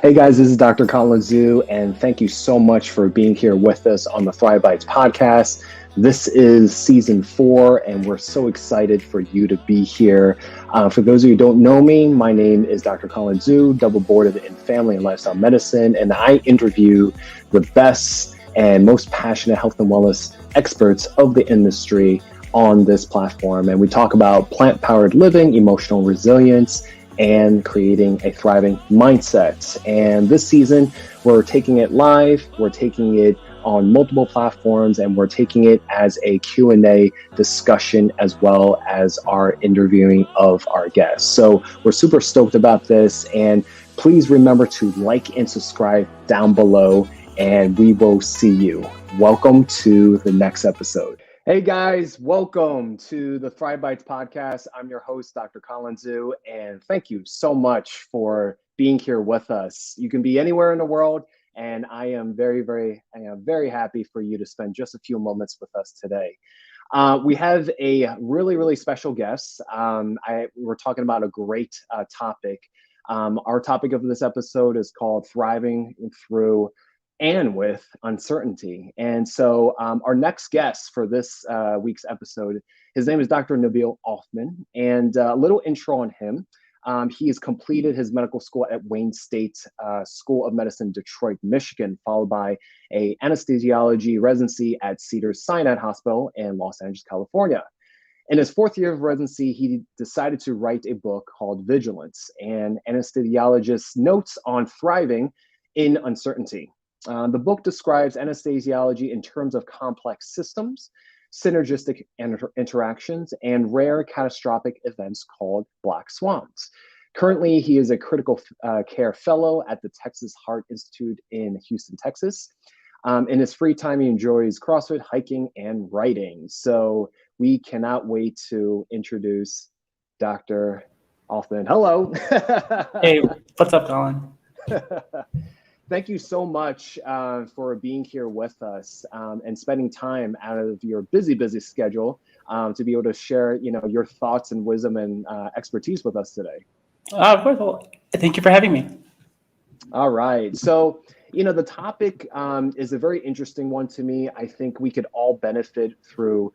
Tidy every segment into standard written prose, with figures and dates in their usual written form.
Hey guys, this is Dr. Colin Zhu, and thank you so much for being here with us on the Thrive Bites podcast. This is season 4, and we're so excited for you to be here. For those of you who don't know me, my name is Dr. Colin Zhu, double boarded in family and lifestyle medicine, and I interview the best and most passionate health and wellness experts of the industry on this platform. And we talk about plant-powered living, emotional resilience, and creating a thriving mindset. And this season, we're taking it live, we're taking it on multiple platforms, and we're taking it as a Q&A discussion as well as our interviewing of our guests. So we're super stoked about this, and please remember to like and subscribe down below, and we will see you. Welcome to the next episode. Hey guys, welcome to the Thrive Bites podcast. I'm your host, Dr. Colin Zhu, and thank you so much for being here with us. You can be anywhere in the world, and I am very happy for you to spend just a few moments with us today. We have a really special guest. We're talking about a great topic. Our topic of this episode is called Thriving Through and with Uncertainty. And so our next guest for this week's episode, his name is Dr. Nabil Othman, and a little intro on him. He has completed his medical school at Wayne State School of Medicine, Detroit, Michigan, followed by a anesthesiology residency at Cedars Sinai Hospital in Los Angeles, California. In his 4th year of residency, he decided to write a book called Vigilance, an anesthesiologist's notes on thriving in uncertainty. The book describes anesthesiology in terms of complex systems, synergistic interactions, and rare catastrophic events called Black Swans. Currently, he is a critical care fellow at the Texas Heart Institute in Houston, Texas. In his free time, he enjoys CrossFit, hiking, and writing. So we cannot wait to introduce Dr. Othman. Hello. Hey, what's up, Colin? Thank you so much for being here with us and spending time out of your busy schedule to be able to share, your thoughts and wisdom and expertise with us today. Of course. Well, thank you for having me. All right. So, the topic is a very interesting one to me. I think we could all benefit through,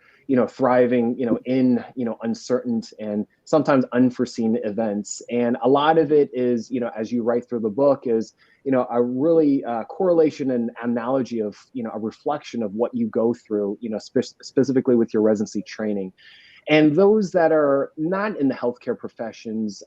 thriving, in, uncertain and sometimes unforeseen events. And a lot of it is, as you write through the book is, a really correlation and analogy of, a reflection of what you go through, specifically with your residency training. And those that are not in the healthcare professions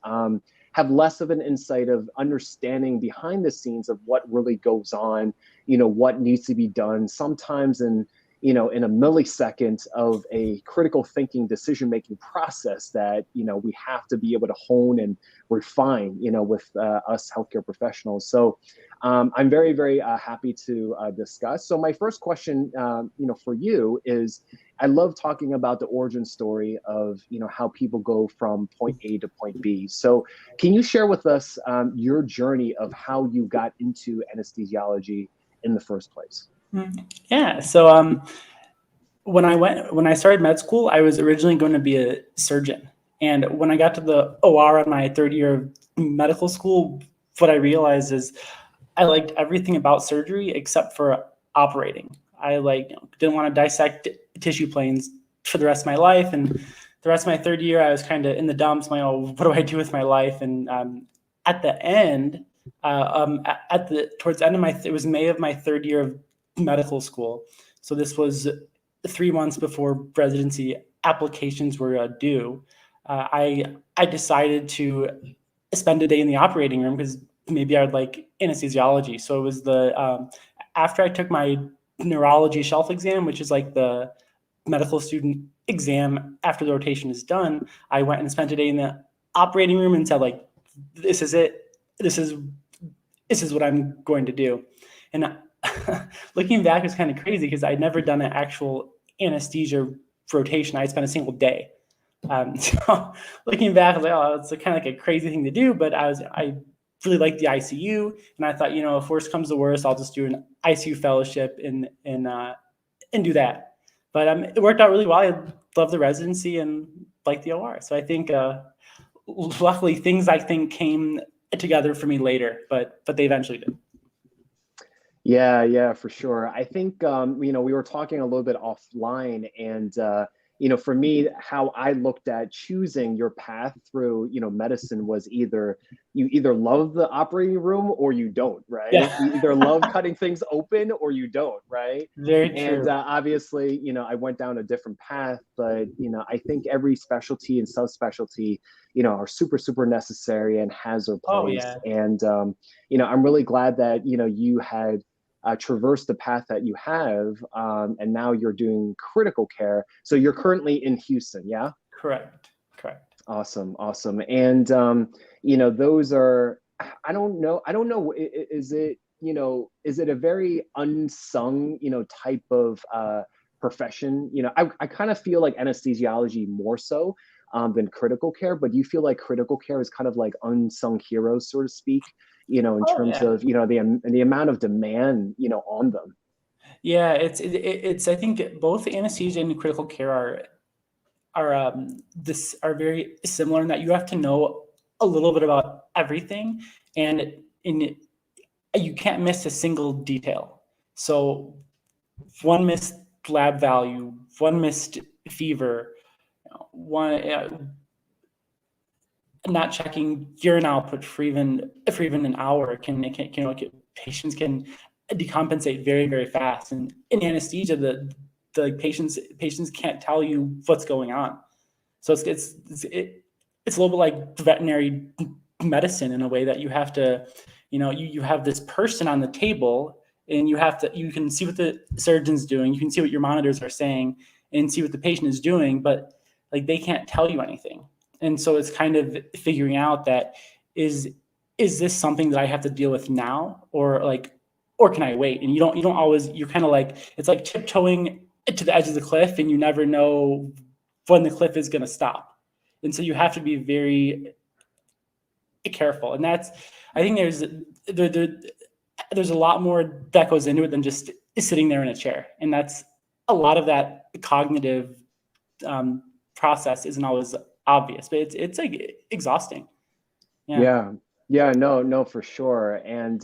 have less of an insight of understanding behind the scenes of what really goes on, what needs to be done, sometimes in a millisecond of a critical thinking decision-making process that, we have to be able to hone and refine, with us healthcare professionals. So I'm very happy to discuss. So my first question, for you is, I love talking about the origin story of, how people go from point A to point B. So can you share with us your journey of how you got into anesthesiology in the first place? Yeah. So when I started med school, I was originally going to be a surgeon. And when I got to the OR on my 3rd year of medical school, what I realized is I liked everything about surgery except for operating. I didn't want to dissect tissue planes for the rest of my life. And the rest of my 3rd year, I was kind of in the dumps. What do I do with my life? And at the end, towards the end of it was May of my 3rd year of medical school. So this was 3 months before residency applications were due. I decided to spend a day in the operating room because maybe I would like anesthesiology. So it was after I took my neurology shelf exam, which is like the medical student exam after the rotation is done, I went and spent a day in the operating room and said, this is it. This is what I'm going to do. And looking back is kind of crazy because I'd never done an actual anesthesia rotation. I spent a single day. So looking back, I was like, oh, it's kind of like a crazy thing to do, but I really liked the ICU, and I thought, if worst comes to worst, I'll just do an ICU fellowship and do that. But it worked out really well. I loved the residency and liked the OR. So I think luckily things came together for me later, but they eventually did. Yeah, for sure. I think, we were talking a little bit offline, and, for me, how I looked at choosing your path through, medicine was you either love the operating room or you don't, right? Yeah, You either love cutting things open or you don't, right? very And true. obviously, I went down a different path, but, I think every specialty and subspecialty, are super, super necessary and has their Oh place. yeah, And, I'm really glad that, you had traverse the path that you have, and now you're doing critical care. So you're currently in Houston, yeah? correct. Awesome. And those are, I don't know, is it a very unsung, type of profession? I kind of feel like anesthesiology more so than critical care, but do you feel like critical care is kind of like unsung heroes, so to speak, in Oh terms yeah. of, the amount of demand, on them? Yeah, it's I think both anesthesia and critical care are very similar in that you have to know a little bit about everything, and you can't miss a single detail. So one missed lab value, one missed fever, one not checking urine output for even an hour patients can decompensate very, very fast. And in anesthesia, the patients can't tell you what's going on. So it's a little bit like veterinary medicine in a way that you have to, you have this person on the table, and you can see what the surgeon's doing, you can see what your monitors are saying, and see what the patient is doing, but like they can't tell you anything. And so it's kind of figuring out that is this something that I have to deal with now, or can I wait? And you don't always, you're kind of like, it's like tiptoeing to the edge of the cliff, and you never know when the cliff is going to stop. And so you have to be very careful. And I think there's a lot more that goes into it than just sitting there in a chair. And that's a lot of that cognitive process isn't always obvious, but it's like exhausting. Yeah. Yeah, no, for sure. And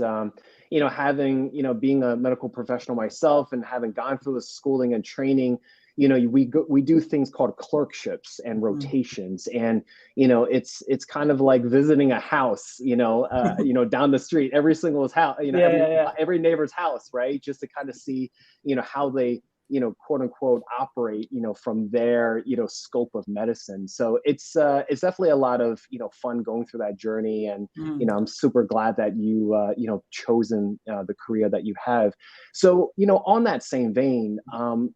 having, being a medical professional myself and having gone through the schooling and training, we do things called clerkships and Mm. rotations, and it's kind of like visiting a house, down the street, every single house, Yeah. every neighbor's house, right? Just to kind of see, how they, quote unquote operate, from their, scope of medicine. So it's definitely a lot of, fun going through that journey. And, Mm. I'm super glad that you, chosen the career that you have. So, on that same vein,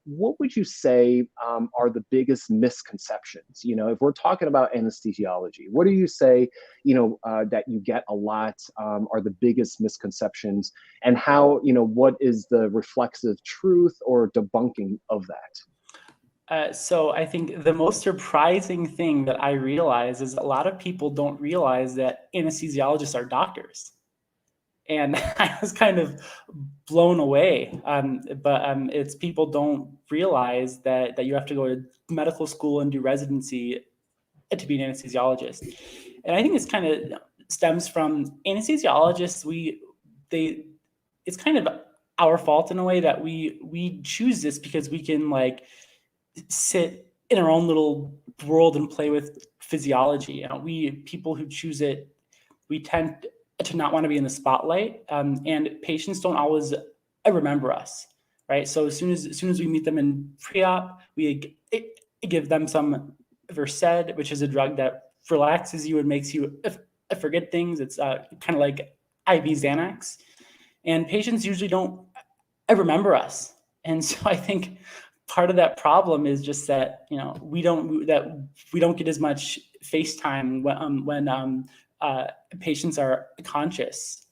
what would you say are the biggest misconceptions? If we're talking about anesthesiology, what do you say, that you get a lot, are the biggest misconceptions, and how, what is the reflexive truth or debunking of that? So I think the most surprising thing that I realize is a lot of people don't realize that anesthesiologists are doctors. And I was kind of blown away. But it's people don't realize that you have to go to medical school and do residency to be an anesthesiologist. And I think this kind of stems from anesthesiologists. They it's kind of our fault in a way that we choose this because we can like sit in our own little world and play with physiology. We people who choose it, we tend to not want to be in the spotlight, and patients don't always remember us, right? So as soon as we meet them in pre-op, we give them some Versed, which is a drug that relaxes you and makes you forget things. It's kind of like IV Xanax, and patients usually don't remember us. And so I think part of that problem is just that we don't get as much face time when patients are conscious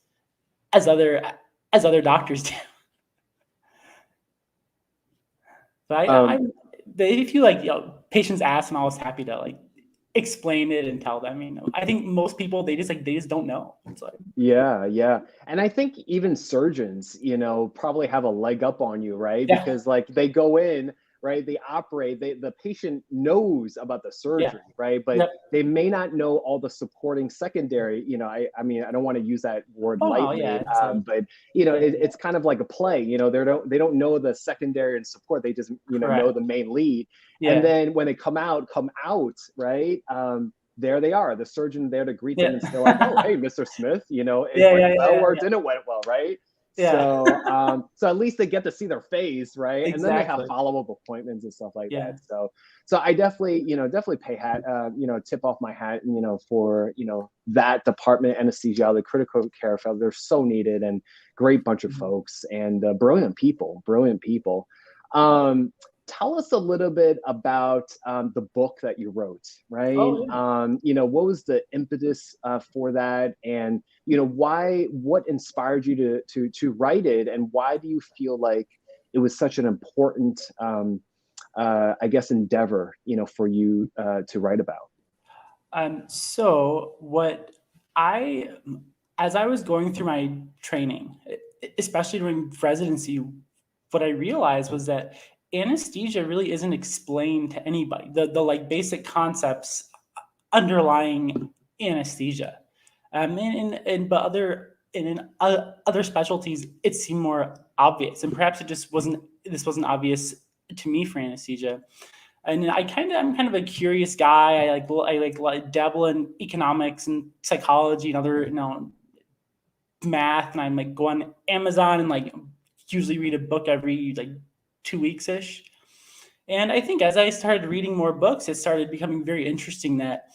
as other doctors do. But Um, if you like, patients ask, I'm always happy to like explain it and tell them. I think most people they just don't know. It's like yeah. And I think even surgeons, probably have a leg up on you, right? yeah, Because like they go in right? They operate, the patient knows about the Yeah. surgery, right? But Yep. they may not know all the supporting secondary, I mean, I don't want to use that word Oh no, lightly, yeah. It's but yeah, it's kind of like a play, they don't know the secondary and support. They just, know correct. the main lead. And Yeah. then when they come out, right? There they are, the surgeon there to greet them Yeah. and say like, "Oh, hey, Mr. Smith, it Yeah, went yeah, yeah, well yeah, or it yeah. didn't went well," right? Yeah. So at least they get to see their face, right? And then they have Exactly. follow-up appointments and stuff like Yeah. that. So I definitely, definitely tip off my hat, for, that department, anesthesiology, critical care fellow. They're so needed and great bunch of Mhm. folks and brilliant people, brilliant people. Um, Tell us a little bit about the book that you wrote, right? Oh yeah. What was the impetus for that, and what inspired you to write it, and why do you feel like it was such an important, I guess, endeavor, for you to write about? So what I, as I was going through my training, especially during residency, what I realized was that anesthesia really isn't explained to anybody. The like basic concepts underlying anesthesia, but in other specialties, it seemed more obvious, and perhaps it just wasn't. This wasn't obvious to me for anesthesia. And I'm kind of a curious guy. I dabble in economics and psychology and other math, and I'm like go on Amazon and like usually read a book every like 2 weeks ish. And I think as I started reading more books, it started becoming very interesting that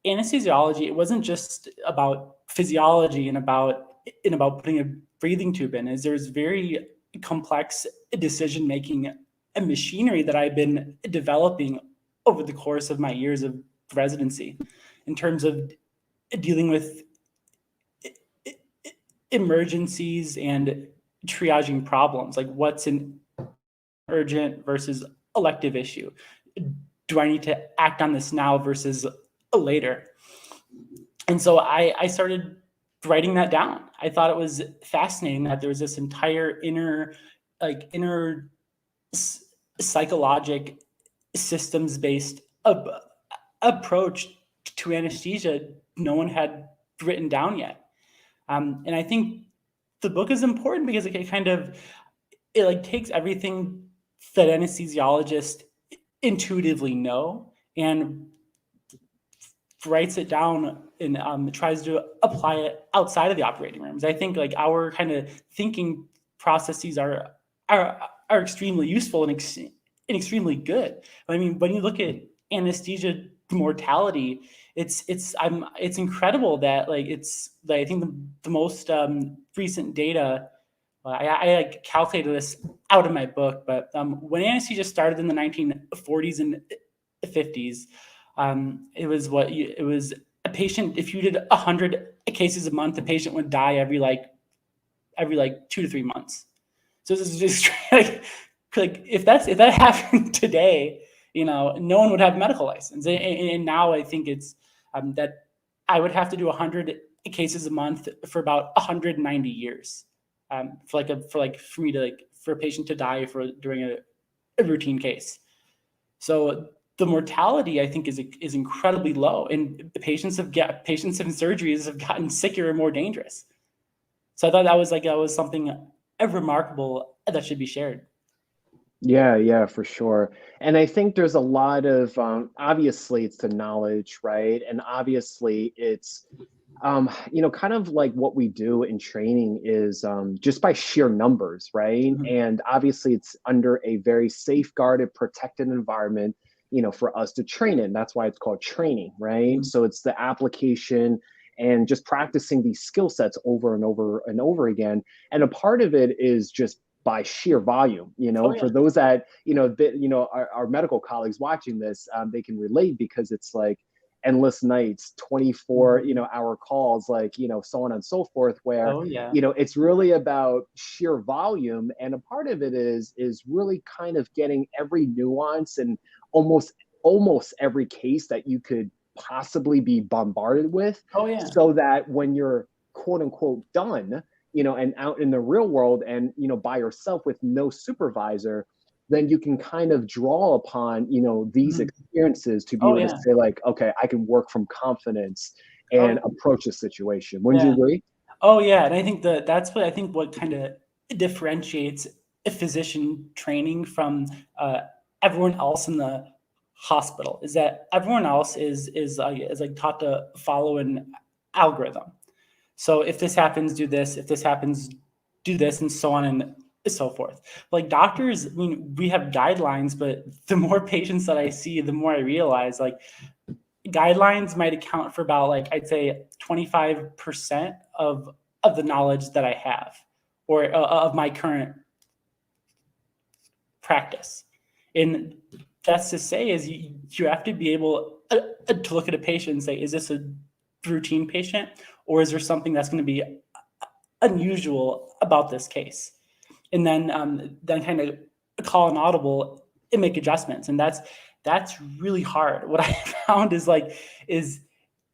anesthesiology, it wasn't just about physiology and about putting a breathing tube in. Is there's very complex decision making and machinery that I've been developing over the course of my years of residency in terms of dealing with emergencies and triaging problems, like what's an urgent versus elective issue. Do I need to act on this now versus later? And so I started writing that down. I thought it was fascinating that there was this entire inner psychologic systems based approach to anesthesia no one had written down yet. And I think the book is important because it like takes everything that anesthesiologists intuitively know and writes it down and tries to apply it outside of the operating rooms. I think like our kind of thinking processes are extremely useful and extremely good. I mean, when you look at anesthesia mortality, it's incredible that like it's like, I think the most recent data. I like calculated this out of my book, but when anesthesia started in the 1940s and 50s, it was a patient. If you did 100 cases a month, the patient would die every 2 to 3 months. So this is just like if that happened today, no one would have a medical license. And now I think it's that I would have to do 100 cases a month for about 190 years, for me to for a patient to die during a routine case. So the mortality I think is incredibly low, and the patients in surgeries have gotten sicker and more dangerous. So I thought that was something remarkable that should be shared. Yeah, yeah, for sure. And I think there's a lot of obviously it's the knowledge, right? And obviously it's kind of like what we do in training is just by sheer numbers, right? Mhm. And obviously it's under a very safeguarded, protected environment, for us to train in. That's why it's called training, right? Mhm. So it's the application and just practicing these skill sets over and over and over again. And a part of it is just by sheer volume, Oh yeah. for those that, our medical colleagues watching this, they can relate because it's like endless nights, 24, Mhm. hour calls, like, so on and so forth, where, Oh yeah. it's really about sheer volume. And a part of it is really kind of getting every nuance and almost every case that you could possibly be bombarded with, Oh yeah. so that when you're quote unquote done, and out in the real world and, by yourself with no supervisor, then you can kind of draw upon, these experiences to be Oh able to yeah. say like, okay, I can work from confidence and Oh approach the situation. Wouldn't you yeah. agree? Oh yeah, and I think that's what I think what kind of differentiates a physician training from everyone else in the hospital is that everyone else is like taught to follow an algorithm. So if this happens, do this. If this happens, do this, and so on and so forth. Like doctors, I mean, we have guidelines, but the more patients that I see, the more I realize like guidelines might account for about like I'd say 25% of the knowledge that I have or of my current practice. And that's to say is you have to be able to look at a patient and say, is this a routine patient or is there something that's going to be unusual about this case? And then kind of call an audible and make adjustments. And that's really hard. What I found is like is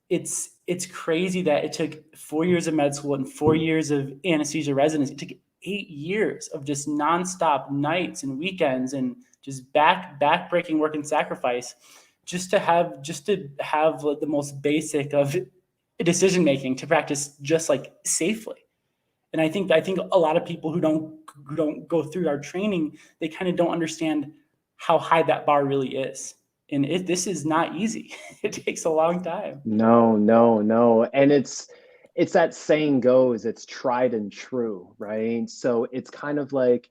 it's crazy that it took 4 years of med school and 4 years of anesthesia residency. It took 8 years of just nonstop nights and weekends and just backbreaking work and sacrifice just to have like the most basic of decision making to practice just like safely. And I think a lot of people who don't go through our training, they kind of don't understand how high that bar really is. And this is not easy. It takes a long time. No, no, no. And it's that saying goes, it's tried and true, right? So it's kind of like,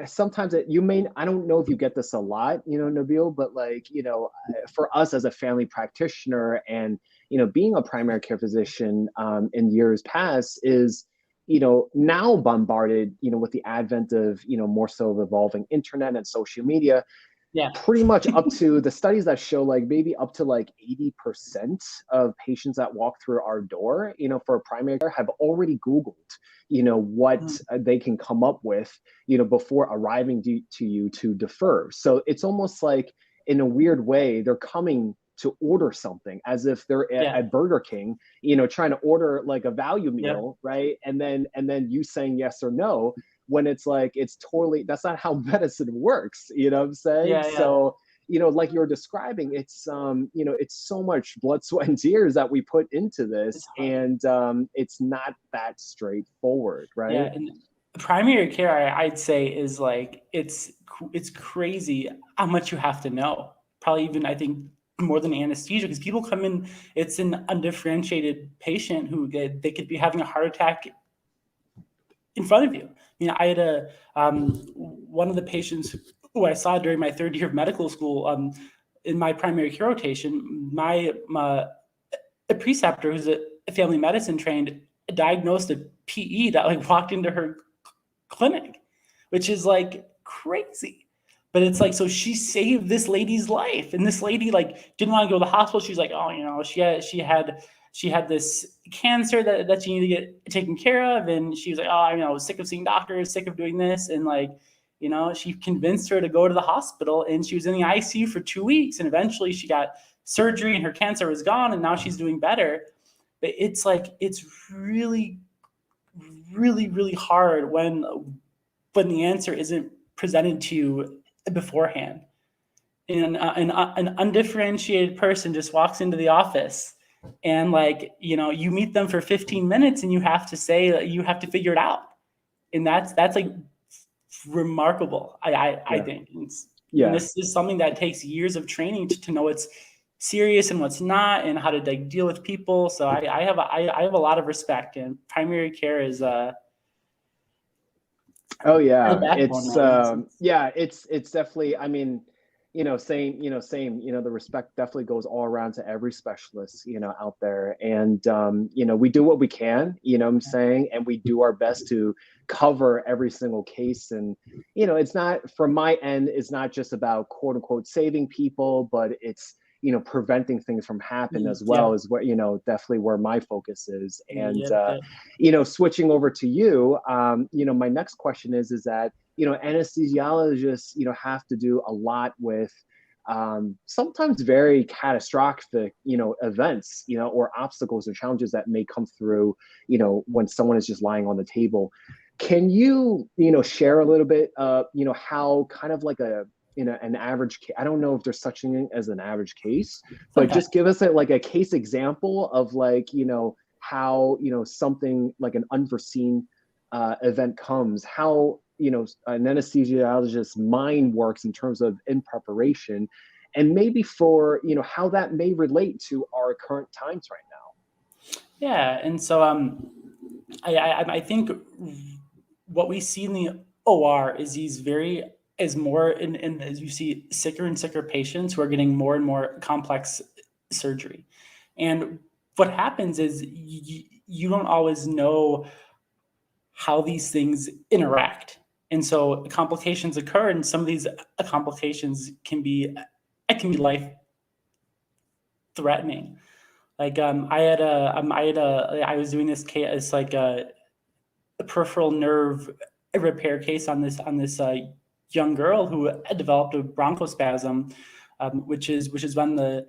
sometimes I don't know if you get this a lot, Nabil, but like, for us as a family practitioner and, being a primary care physician in years past is, now bombarded, with the advent of, more so evolving internet and social media, Yeah. pretty much up to the studies that show like maybe up to like 80% of patients that walk through our door, for primary care have already Googled, what Mm. they can come up with, before arriving to you to defer. So it's almost like in a weird way, they're coming to order something as if they're Yeah. at Burger King, trying to order like a value Yep. meal, right? And then you saying yes or no, when it's like it's totally that's not how medicine works, you know what I'm saying? Yeah. Yeah. So, like you're describing, it's so much blood, sweat, and tears that we put into It's this, hard. and it's not that straightforward, right? Yeah. And primary care, I'd say, is like it's crazy how much you have to know. Probably even I think more than anesthesia because people come in, it's an undifferentiated patient who they could be having a heart attack in front of you. I mean, I had one of the patients who I saw during my third year of medical school in my primary care rotation. My a preceptor who's a family medicine trained diagnosed a PE that like walked into her clinic, which is like crazy. But it's like, so she saved this lady's life, and this lady like didn't want to go to the hospital. She's like, oh, she had this cancer that she needed to get taken care of, and she was like, oh, I was sick of seeing doctors, sick of doing this, and like, she convinced her to go to the hospital, and she was in the ICU for 2 weeks, and eventually she got surgery, and her cancer was gone, and now she's doing better. But it's like it's really, really, really hard when the answer isn't presented to you beforehand. And an undifferentiated person just walks into the office and like, you meet them for 15 minutes and you have to say, you have to figure it out. And that's like remarkable. I Yeah. think. And Yeah. this is something that takes years of training to know what's serious and what's not and how to like deal with people. So I have a lot of respect, and primary care is Oh the yeah, backbone it's really. yeah, it's definitely. I mean, same. The respect definitely goes all around to every specialist, out there, and we do what we can, what I'm saying, and we do our best to cover every single case. And it's not from my end. It's not just about quote unquote saving people, but it's preventing things from happening as well Yep. is what definitely where my focus is. And Yep. Yep. switching over to you, my next question is that, anesthesiologists, have to do a lot with sometimes very catastrophic, events, or obstacles or challenges that may come through, when someone is just lying on the table. Can you, share a little bit, how kind of like an average case, I don't know if there's such thing as an average case, but Sometimes. just give us like a case example of like, how, something like an unforeseen event comes, how, an anesthesiologist's mind works in terms of in preparation, and maybe for, how that may relate to our current times right now. Yeah, and so I think what we see in the OR is more in as you see sicker and sicker patients who are getting more and more complex surgery, and what happens is you don't always know how these things interact, and so complications occur, and some of these complications can be life threatening. Like I was doing this case, it's like a peripheral nerve repair case on this young girl who had developed a bronchospasm, which is when the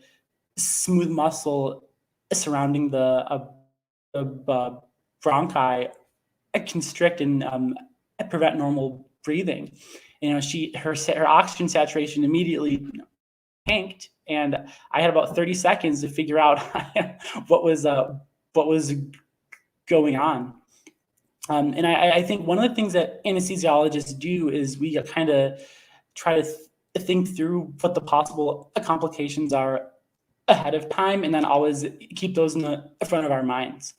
smooth muscle surrounding the bronchi constrict and prevent normal breathing. Her oxygen saturation immediately tanked, and I had about 30 seconds to figure out what was going on. And I think one of the things that anesthesiologists do is we kind of try to think through what the possible complications are ahead of time, and then always keep those in the front of our minds.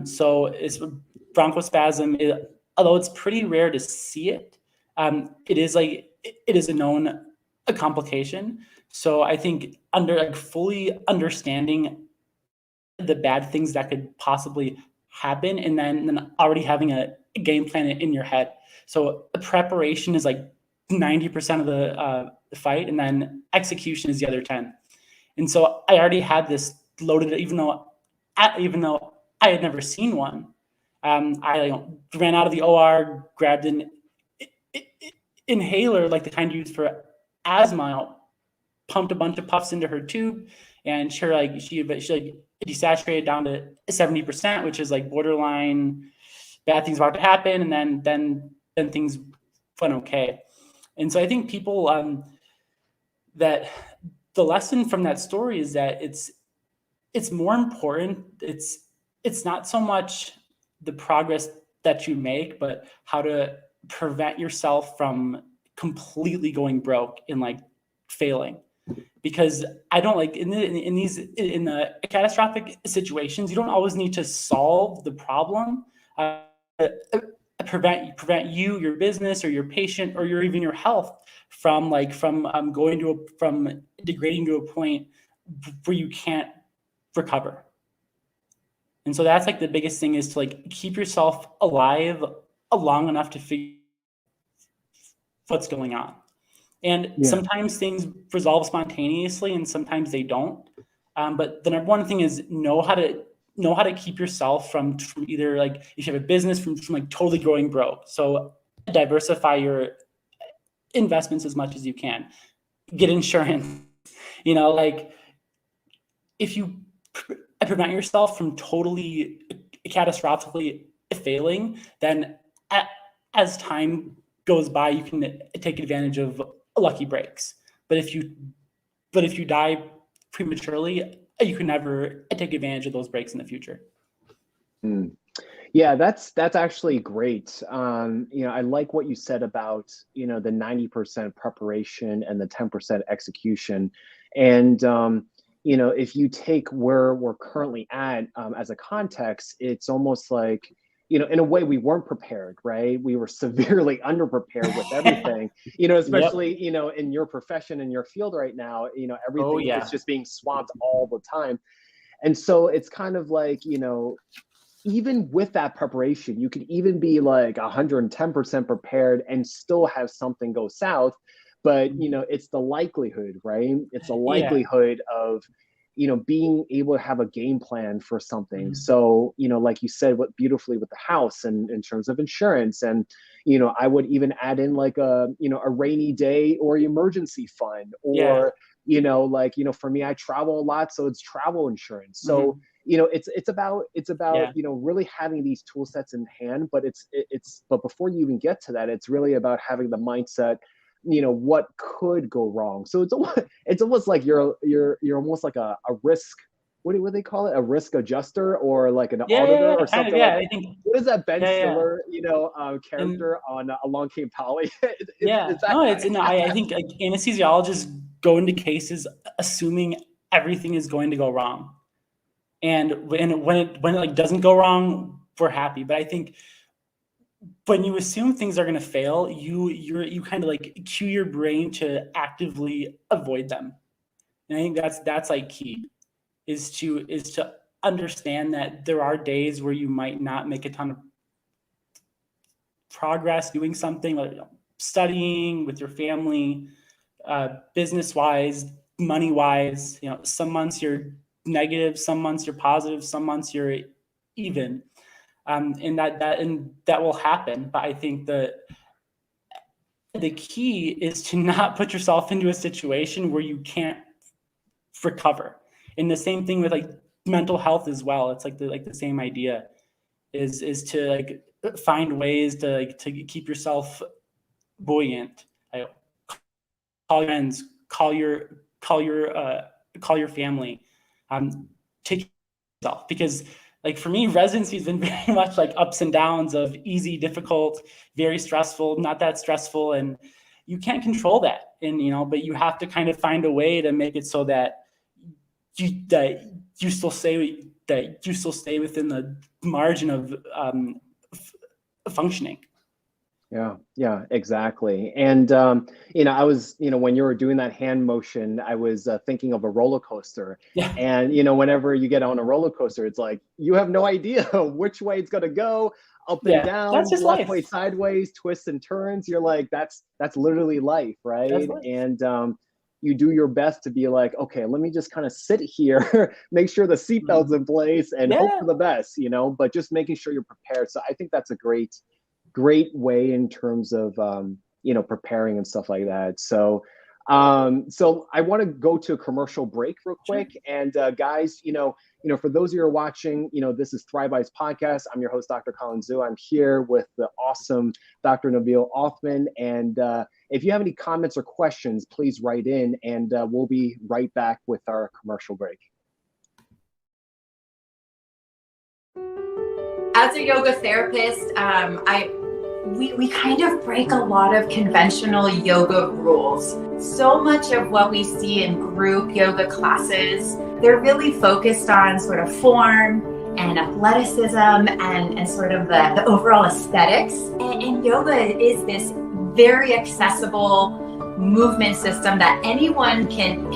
So it's bronchospasm, although it's pretty rare to see it, it is a known complication. So I think fully understanding the bad things that could possibly happen, and then already having a game plan in your head. So the preparation is like 90% of the fight, and then execution is the other 10. And so I already had this loaded, even though I had never seen one. I ran out of the OR, grabbed an inhaler, like the kind used for asthma, pumped a bunch of puffs into her tube, and she desaturated down to 70%, which is like borderline bad things about to happen, and then things went okay. And so I think people that the lesson from that story is that it's more important. It's not so much the progress that you make, but how to prevent yourself from completely going broke and like failing. Because I don't like in the catastrophic situations, you don't always need to solve the problem. Prevent you, your business, or your patient, or even your health from degrading to a point where you can't recover. And so that's like the biggest thing, is to like keep yourself alive long enough to figure what's going on. And sometimes things resolve spontaneously, and sometimes they don't. But the number one thing is know how to keep yourself from either, like, if you have a business, from like totally going broke. So diversify your investments as much as you can. Get insurance. Like, if you prevent yourself from totally catastrophically failing, then as time goes by, you can take advantage of lucky breaks. But if you die prematurely, you can never take advantage of those breaks in the future. Yeah, that's actually great. I like what you said about, the 90% preparation and the 10% execution. And, if you take where we're currently at as a context, it's almost like, in a way we weren't prepared, right? We were severely underprepared with everything, especially, in your profession, in your field right now, everything is just being swamped all the time. And so it's kind of like, even with that preparation, you could even be like 110% prepared and still have something go south. But, it's the likelihood, right? It's a likelihood of, being able to have a game plan for something. So, like you said, what beautifully with the house, and in terms of insurance, and, I would even add in like a rainy day or emergency fund, or, for me, I travel a lot, so it's travel insurance. So, it's about Yeah. really having these tool sets in hand, but but before you even get to that, it's really about having the mindset, what could go wrong. So it's almost like you're almost like a risk, what do they call it, a risk adjuster, or like an auditor, or Kind of, something like. I think, What is that Ben yeah. Stiller And character on Along Came Polly? yeah, it's that no, guy. I think like anesthesiologists go into cases assuming everything is going to go wrong. And when it like doesn't go wrong, we're happy. But I think when you assume things are going to fail, you kind of like cue your brain to actively avoid them. And I think that's like key, is to understand that there are days where you might not make a ton of progress doing something, like studying, with your family, business wise, money wise. Some months you're negative, some months you're positive, some months you're even. And that will happen. But I think the key is to not put yourself into a situation where you can't recover. And the same thing with like mental health as well. It's like the same idea, is to like find ways to keep yourself buoyant. Like, call your friends, call your family, take care of yourself. Because like for me, residency has been very much like ups and downs of easy, difficult, very stressful, not that stressful, and you can't control that. And but you have to kind of find a way to make it so that you still stay within the margin of functioning. Yeah, exactly. And I was, when you were doing that hand motion, I was thinking of a roller coaster. Yeah. And whenever you get on a roller coaster, it's like you have no idea which way it's gonna go, up and down, that's just left life. way, sideways, twists and turns. You're like, that's literally life, right? That's life. And you do your best to be like, okay, let me just kind of sit here, make sure the seatbelt's in place, and hope for the best, but just making sure you're prepared. So I think that's a great way in terms of preparing and stuff like that. So so I want to go to a commercial break real quick. Sure. And guys, for those of you who are watching, this is Thrive Bites podcast. I'm your host, Dr. Colin Zhu. I'm here with the awesome Dr. Nabil Othman. And if you have any comments or questions, please write in, and we'll be right back with our commercial break. As a yoga therapist, we kind of break a lot of conventional yoga rules. So much of what we see in group yoga classes, they're really focused on sort of form and athleticism and sort of the overall aesthetics. And yoga is this very accessible movement system that anyone can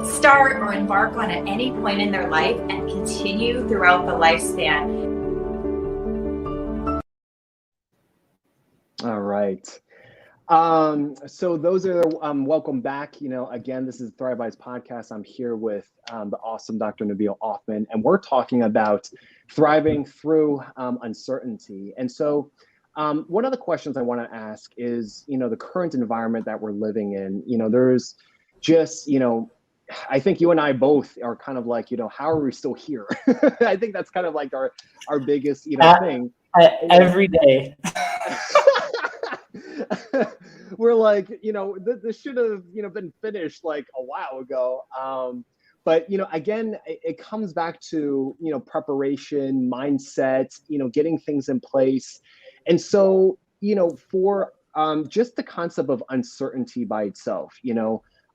start or embark on at any point in their life and continue throughout the lifespan. All right. So those are welcome back. Again, this is Thrive Bites podcast. I'm here with the awesome Dr. Nabil Othman, and we're talking about thriving through uncertainty. And so one of the questions I want to ask is, the current environment that we're living in. There's just, I think you and I both are kind of like, how are we still here? I think that's kind of like our biggest, thing. Every day. We're like, this should have, been finished like a while ago. But, again, it comes back to, preparation, mindset, getting things in place. And so, for just the concept of uncertainty by itself,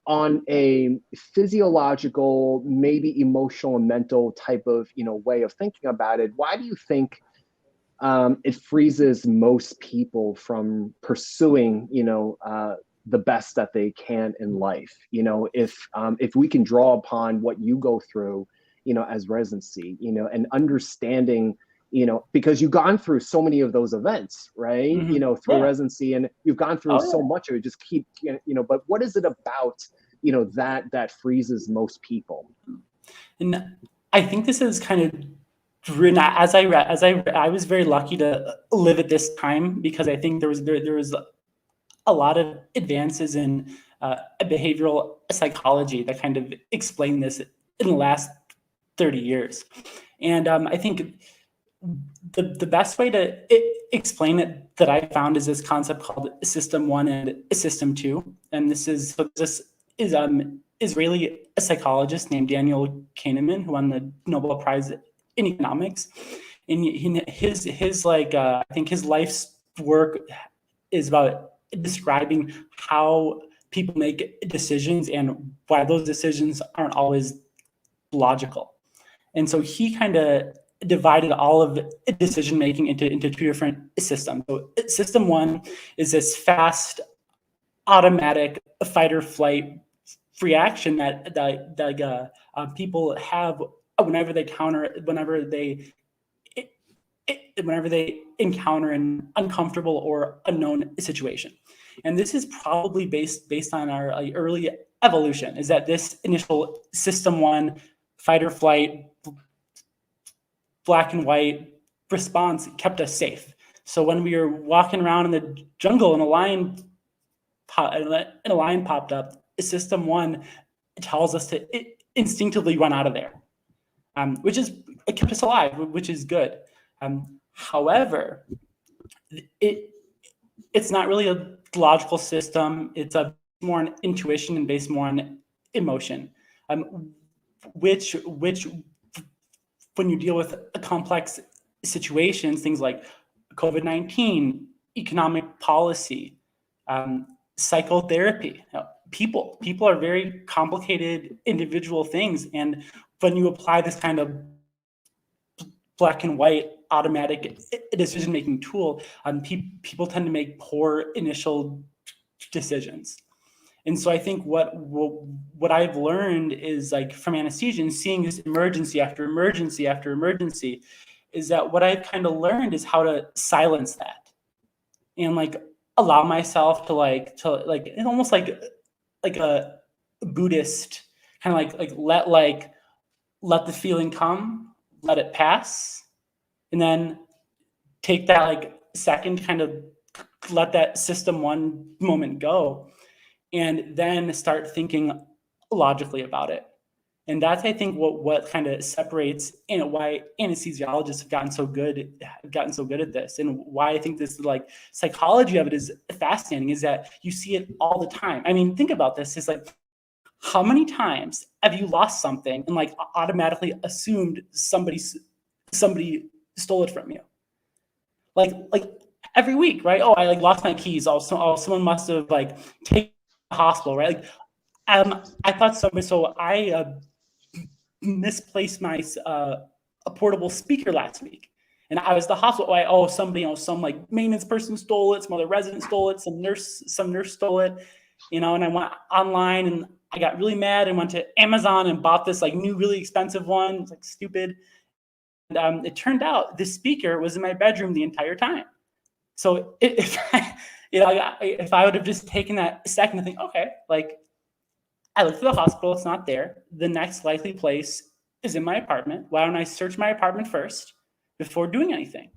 on a physiological, maybe emotional and mental type of, way of thinking about it, why do you think it freezes most people from pursuing, the best that they can in life? If we can draw upon what you go through, as residency, and understanding, because you've gone through so many of those events, right? Mm-hmm. Through residency, and you've gone through so much of it. Just keep, but what is it about, that freezes most people? And I think this is kind of driven, as I was very lucky to live at this time, because I think there was a lot of advances in behavioral psychology that kind of explain this in the last 30 years. And I think the best way to explain it that I found is this concept called System 1 and System 2. And this is Israeli psychologist named Daniel Kahneman, who won the Nobel Prize in economics. And his I think his life's work is about describing how people make decisions and why those decisions aren't always logical. And so he kind of divided all of decision making into two different systems. So system 1 is this fast, automatic fight or flight reaction that people have whenever they encounter an uncomfortable or unknown situation. And this is probably based on our early evolution, is that this initial system 1 fight or flight, black and white response kept us safe. So when we were walking around in the jungle and a lion popped up, system 1 tells us to instinctively run out of there, which it kept us alive, which is good. However, it's not really a logical system. It's more on intuition and based more on emotion, which when you deal with complex situations, things like COVID-19, economic policy, psychotherapy, people are very complicated individual things. And when you apply this kind of black and white automatic decision-making tool, people tend to make poor initial decisions. And so I think what I've learned is, like, from anesthesia and seeing this emergency after emergency after emergency, is that what I've kind of learned is how to silence that and allow myself to it's almost like a Buddhist kind of let the feeling come, let it pass, and then take that second, kind of let that system 1 moment go, and then start thinking logically about it. And that's, I think, what kind of separates and why anesthesiologists have gotten so good at this, and why I think this psychology of it is fascinating, is that you see it all the time. I mean, think about this. It's how many times have you lost something and automatically assumed somebody stole it from you? Every week, right? Oh, I lost my keys. Oh, someone must have taken the hospital, right? I thought somebody. So I misplaced my a portable speaker last week, and I was at the hospital. Somebody, some maintenance person stole it. Some other resident stole it. Some nurse stole it. And I went online and I got really mad and went to Amazon and bought this new really expensive one. It's stupid. And it turned out this speaker was in my bedroom the entire time. So if I would have just taken that second to think, okay, I looked for the hospital, it's not there. The next likely place is in my apartment. Why don't I search my apartment first before doing anything?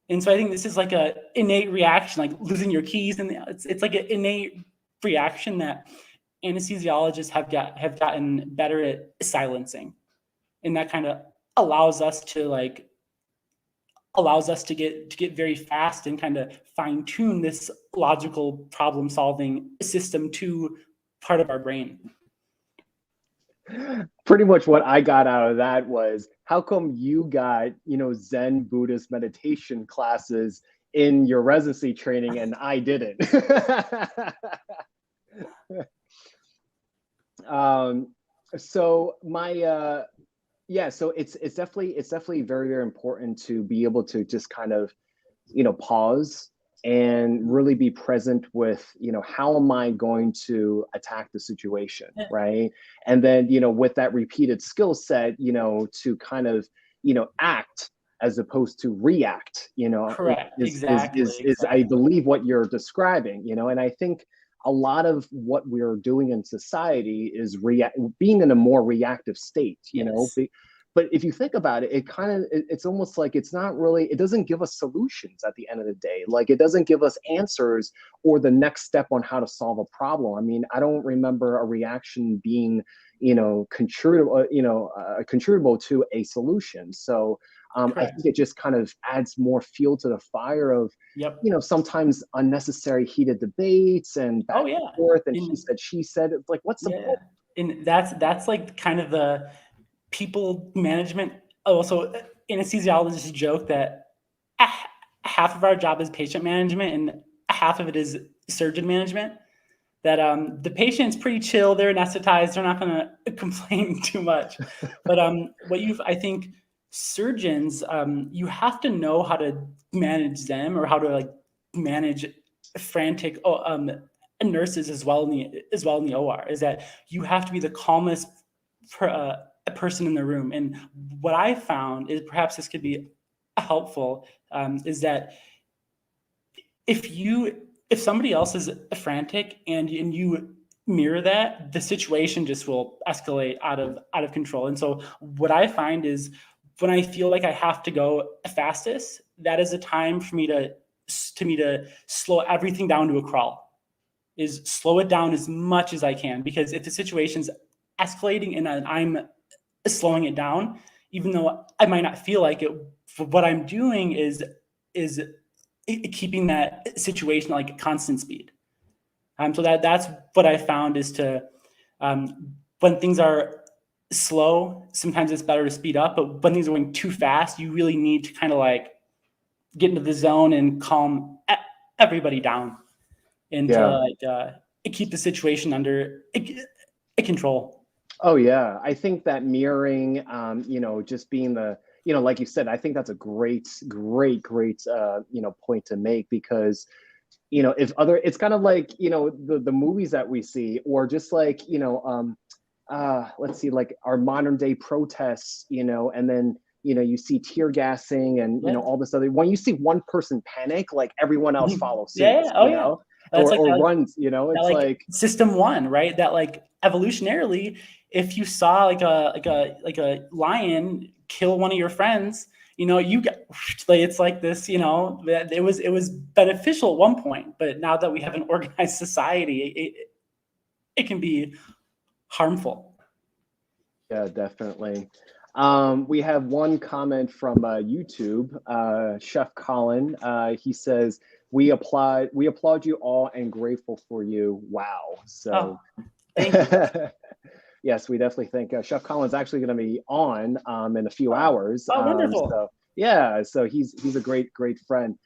And so I think this is an innate reaction, losing your keys, and it's an innate reaction that anesthesiologists have gotten better at silencing, and that kind of allows us to get very fast and kind of fine tune this logical problem solving system 2 part of our brain. Pretty much what I got out of that was, how come you got Zen Buddhist meditation classes in your residency training and I didn't? So it's definitely very, very important to be able to just kind of pause and really be present with how am I going to attack the situation, right? And then with that repeated skill set, to kind of act as opposed to react, Correct. is Exactly. I believe what you're describing, and I think a lot of what we're doing in society is being in a more reactive state, Yes. but if you think about it, it's almost like it's not really, it doesn't give us solutions at the end of the day. Like it doesn't give us answers or the next step on how to solve a problem. I mean, I don't remember a reaction being, contributable to a solution. So I think it just kind of adds more fuel to the fire of, sometimes unnecessary heated debates and back and forth and he said, she said. It's like, what's the point? And that's like kind of the people management. Also, anesthesiologists joke that half of our job is patient management and half of it is surgeon management. That the patient's pretty chill, they're anesthetized, they're not going to complain too much. But I think surgeons, you have to know how to manage them or how to like manage frantic nurses as well in the OR. Is that you have to be the calmest person in the room. And what I found is, perhaps this could be helpful, is that if somebody else is frantic and you mirror that, the situation just will escalate out of control. And so what I find is, when I feel like I have to go fastest, that is a time for me to slow everything down to a crawl. Is slow it down as much as I can, because if the situation's escalating and I'm slowing it down, even though I might not feel like it, what I'm doing is keeping that situation like constant speed. So that's what I found is to, when things are slow, sometimes it's better to speed up, but when things are going too fast, you really need to kind of like get into the zone and calm everybody down and to keep the situation under control. Oh yeah, I think that mirroring, just being the, like you said, I think that's a great, point to make, because, it's kind of like, the movies that we see, or just like, let's see, like our modern day protests, and then, you see tear gassing and, all this other, when you see one person panic, like everyone else follows suit, or runs, it's like system one, right? That like evolutionarily, if you saw like a lion kill one of your friends, you get, it's like this, that it was beneficial at one point, but now that we have an organized society, it can be harmful. Yeah, definitely. We have one comment from YouTube, Chef Colin. He says, we applaud you all and grateful for you. Wow. So thank you. Yes, we definitely think Chef Colin's actually going to be on in a few hours. Oh, wonderful. So he's a great friend.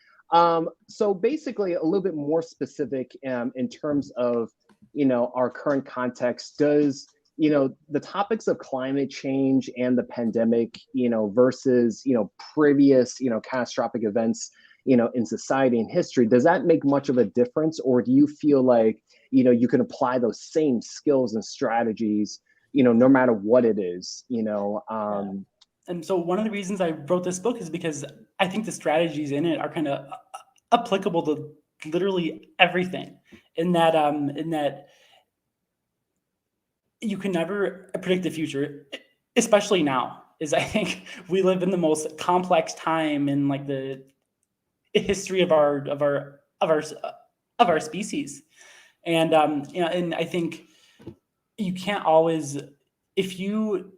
So basically, a little bit more specific in terms of our current context. Does the topics of climate change and the pandemic, versus previous catastrophic events in society and history, does that make much of a difference, or do you feel like you can apply those same skills and strategies no matter what it is? And so one of the reasons I wrote this book is because I think the strategies in it are kind of applicable to literally everything, in that you can never predict the future, especially now. I think we live in the most complex time in like the history of our species, and and I think you can't always, if you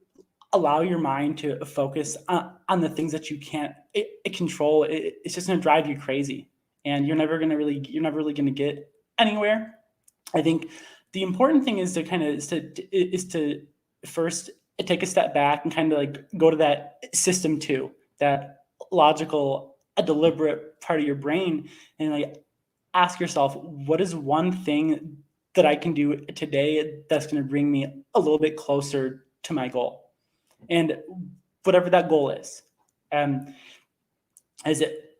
allow your mind to focus on the things that you can't control, it's just going to drive you crazy, and you're never really going to get anywhere. I think the important thing is to first take a step back and kind of like go to that system 2, that logical, a deliberate part of your brain, and like ask yourself, what is one thing that I can do today that's going to bring me a little bit closer to my goal? And whatever that goal is,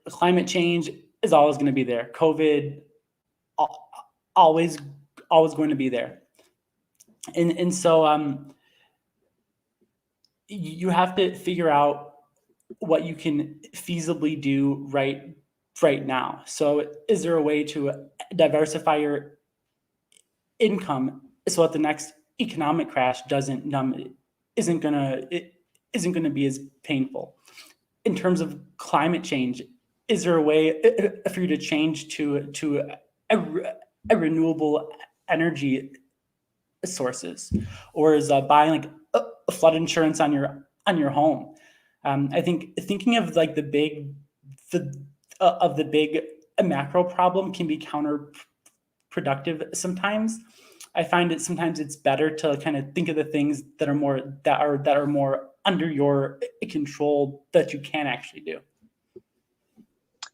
climate change is always going to be there. COVID, always going to be there. And so you have to figure out what you can feasibly do right now. So is there a way to diversify your income so that the next economic crash isn't gonna isn't going to be as painful. In terms of climate change, is there a way for you to change to a renewable energy sources, or is buying like a flood insurance on your home? I think thinking of like the big macro problem can be counterproductive sometimes. I find it sometimes it's better to kind of think of the things that are more under your control that you can actually do.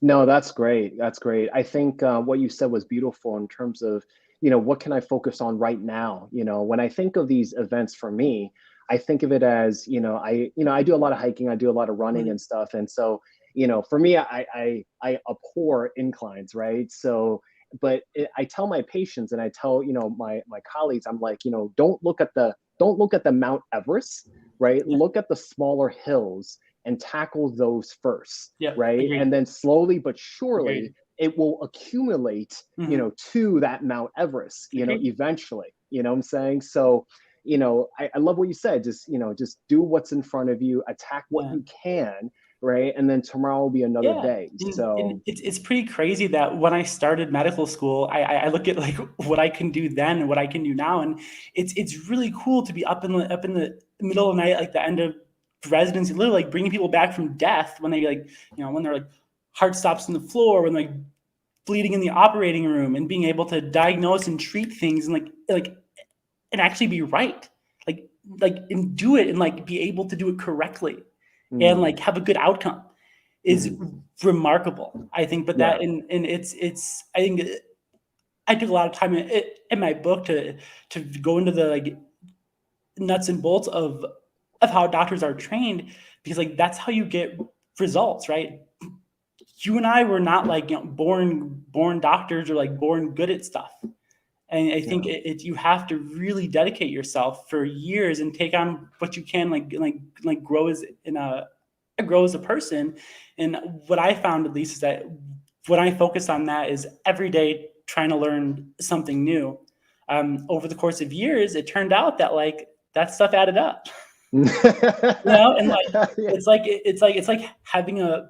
No, that's great. That's great. I think what you said was beautiful in terms of, what can I focus on right now? When I think of these events for me, I think of it as, I do a lot of hiking, I do a lot of running and stuff. And so, for me, I abhor inclines, right? So, but I tell my patients and I tell, my colleagues, I'm like, don't look at the Mount Everest, right? Yeah. Look at the smaller hills and tackle those first, right? Agreed. And then slowly but surely, agreed, it will accumulate, to that Mount Everest, eventually, what I'm saying? So, I love what you said, just do what's in front of you, attack what you can, right? And then tomorrow will be another day. So it's pretty crazy that when I started medical school, I look at like what I can do then and what I can do now. And it's really cool to be up in the middle of the night, like the end of residency, literally like bringing people back from death when they like, when they're like heart stops on the floor, when like bleeding in the operating room, and being able to diagnose and treat things and like and actually be right, and do it and like be able to do it correctly and like have a good outcome is remarkable, I think. But that and it's I think I took a lot of time in my book to go into the like nuts and bolts of how doctors are trained, because like that's how you get results, right? You and I were not like born doctors or like born good at stuff. And I think you have to really dedicate yourself for years and take on what you can, like grow as a person. And what I found, at least, is that when I focus on that is every day trying to learn something new. Over the course of years, it turned out that like that stuff added up. And like it's like having a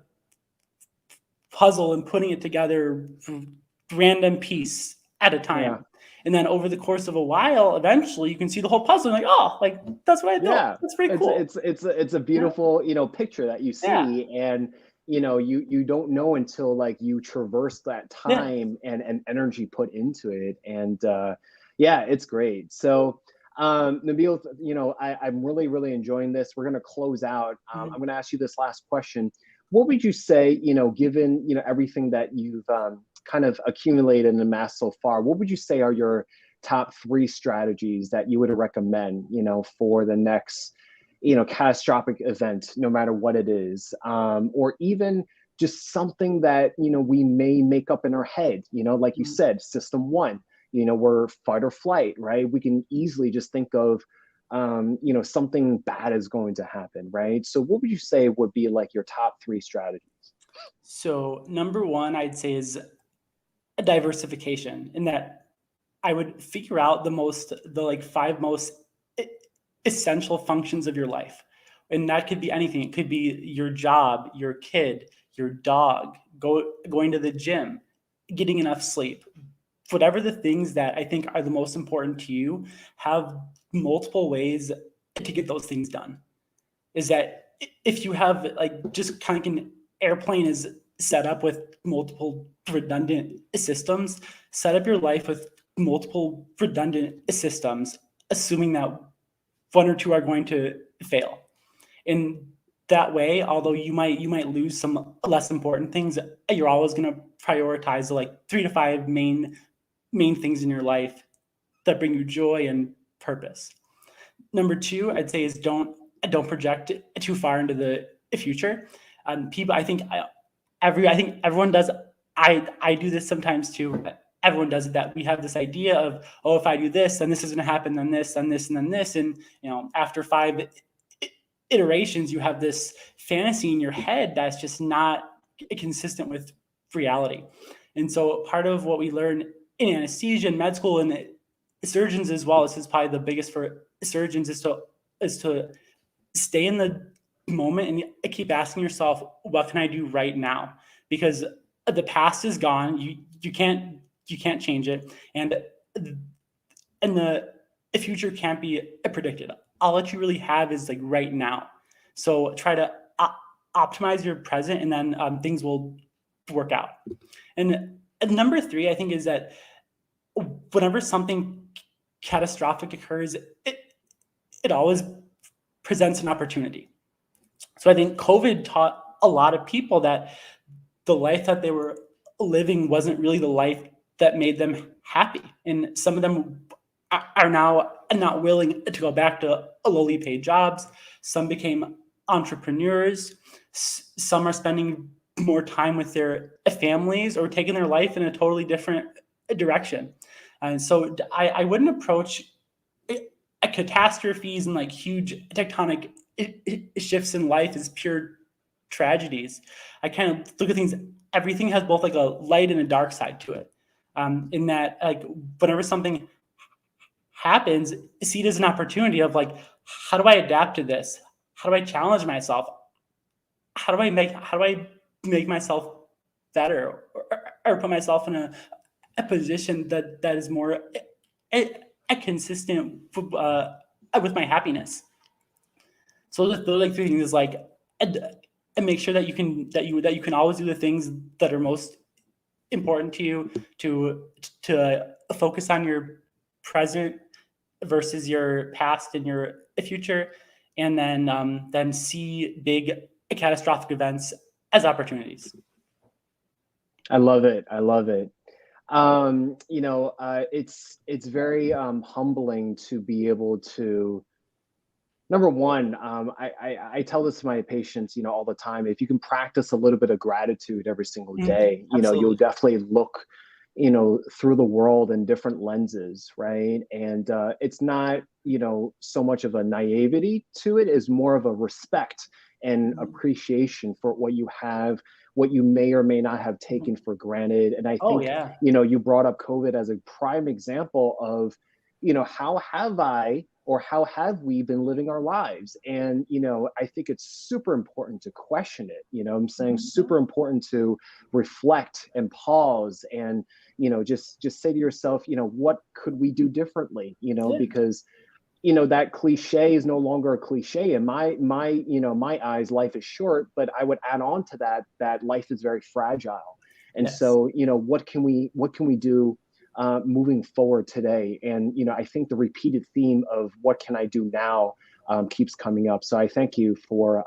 puzzle and putting it together random piece at a time. Yeah. And then over the course of a while, eventually you can see the whole puzzle and like, oh, like that's what I thought. Yeah. That's pretty cool. It's a beautiful, picture that you see. Yeah. And you don't know until like you traverse that time and energy put into it. And it's great. So Nabil, I'm really, really enjoying this. We're going to close out. I'm going to ask you this last question. What would you say, given, everything that you've kind of accumulated and amassed so far, what would you say are your top 3 strategies that you would recommend, for the next, catastrophic event, no matter what it is, or even just something that, we may make up in our head, like you said, system 1, we're fight or flight, right? We can easily just think of, something bad is going to happen, right? So what would you say would be like your top 3 strategies? So number 1, I'd say, is a diversification, in that I would figure out the 5 most essential functions of your life. And that could be anything. It could be your job, your kid, your dog, going to the gym, getting enough sleep. Whatever the things that I think are the most important to you, have multiple ways to get those things done. Is that if you have like just kind of an airplane is set up with multiple redundant systems, set up your life with multiple redundant systems, assuming that 1 or 2 are going to fail. In that way, although you might lose some less important things, you're always going to prioritize like 3 to 5 main things in your life that bring you joy and purpose. Number 2, I'd say, is don't project too far into the future. People, I think everyone does. I do this sometimes too. Everyone does it, that we have this idea of, oh, if I do this, then this is going to happen, then this, then this, and then this. And, after 5 iterations, you have this fantasy in your head that's just not consistent with reality. And so part of what we learn in anesthesia and med school, and surgeons as well, this is probably the biggest for surgeons, is to stay in the moment and you keep asking yourself, what can I do right now? Because the past is gone. You can't change it, and the future can't be predicted. All that you really have is like right now. So try to optimize your present, and then things will work out. And number 3, I think, is that whenever something catastrophic occurs, it always presents an opportunity. So I think COVID taught a lot of people that the life that they were living wasn't really the life that made them happy. And some of them are now not willing to go back to lowly paid jobs. Some became entrepreneurs. Some are spending more time with their families or taking their life in a totally different direction. And so I wouldn't approach catastrophes and like huge tectonic shifts in life as pure tragedies. I kind of look at things, everything has both like a light and a dark side to it. In that, like, whenever something happens, see it as an opportunity of like, how do I adapt to this? How do I challenge myself? How do I make myself better, or put myself in a position that is more consistent with my happiness? So the like 3 things is like, and make sure that you can always do the things that are most important to you, to focus on your present versus your past and your future, and then see big catastrophic events as opportunities. I love it. It's very humbling to be able to, number one, I tell this to my patients, all the time. If you can practice a little bit of gratitude every single day, you'll definitely look, through the world in different lenses, right? And it's not, so much of a naivety to it, is more of a respect and appreciation for what you have, what you may or may not have taken for granted. And I think, you brought up COVID as a prime example of, how have we been living our lives? And, I think it's super important to question it. I'm saying super important to reflect and pause and, just say to yourself, what could we do differently? Because, that cliche is no longer a cliche. In my eyes, life is short, but I would add on to that life is very fragile. And so, what can we do moving forward today? And, I think the repeated theme of what can I do now keeps coming up. So I thank you for,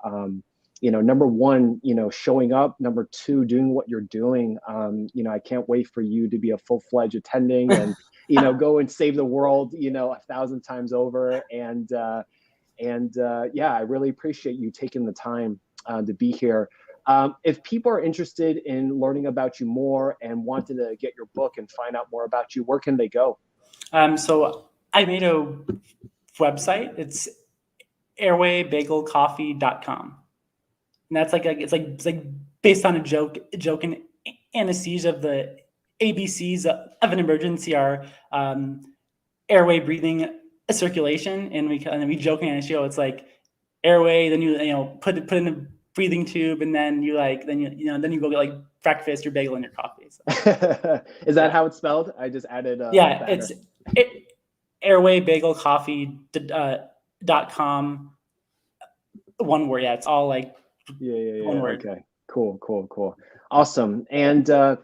number 1, showing up, number 2, doing what you're doing. I can't wait for you to be a full-fledged attending and, go and save the world, 1,000 times over. And I really appreciate you taking the time to be here. If people are interested in learning about you more and wanted to get your book and find out more about you, where can they go? So I made a website. It's airwaybagelcoffee.com. And that's it's like based on a joke in anesthesia. Of the ABCs of an emergency are airway, breathing, circulation, and then we joke in anesthesia. It's like airway, then you put in a breathing tube, and then you go get like breakfast or bagel in your coffee. So. Is that how it's spelled? I just added. It's airwaybagelcoffee.com. One word. Yeah, it's all like. One word. Okay. Cool. Awesome. And so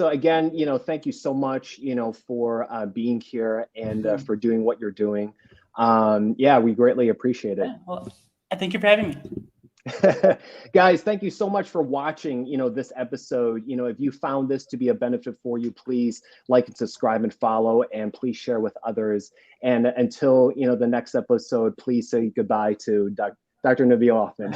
again, thank you so much, for being here and for doing what you're doing. We greatly appreciate it. Yeah, well, I thank you for having me. Guys, thank you so much for watching, this episode. If you found this to be a benefit for you, please like and subscribe and follow, and please share with others. And until, the next episode, please say goodbye to Dr. Nabil Othman.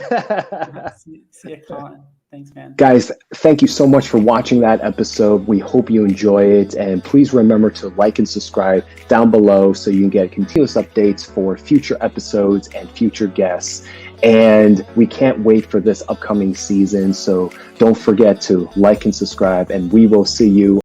See you, Colin. Thanks, man. Guys, thank you so much for watching that episode. We hope you enjoy it. And please remember to like and subscribe down below so you can get continuous updates for future episodes and future guests. And we can't wait for this upcoming season. So don't forget to like and subscribe, and we will see you